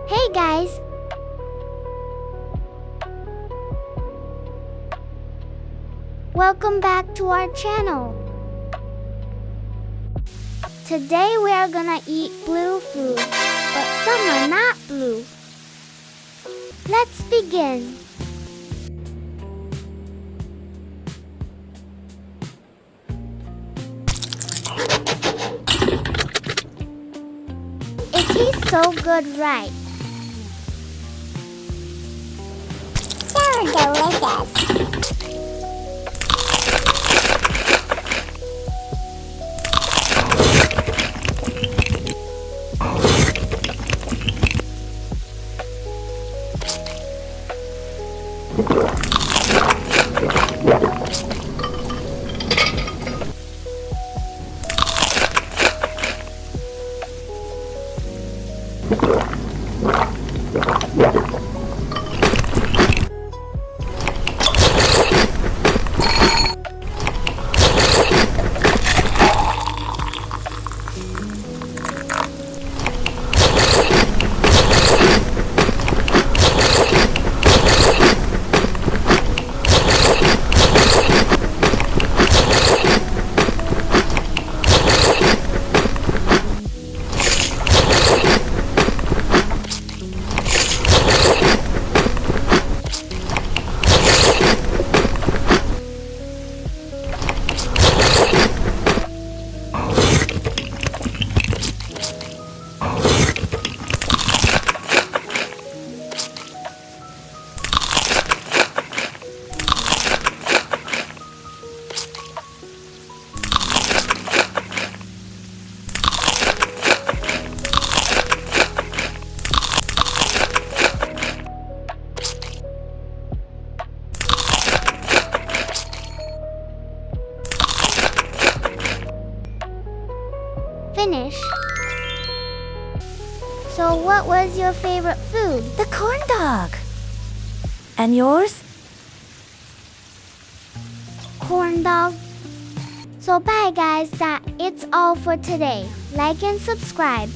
Hey guys! Welcome back to our channel. Today we are gonna eat blue food, but some are not blue. Let's begin. It tastes so good, right? So delicious. Finish. So what was your favorite food? The corn dog. And yours? Corn dog. So bye guys, it's all for today. Like and subscribe.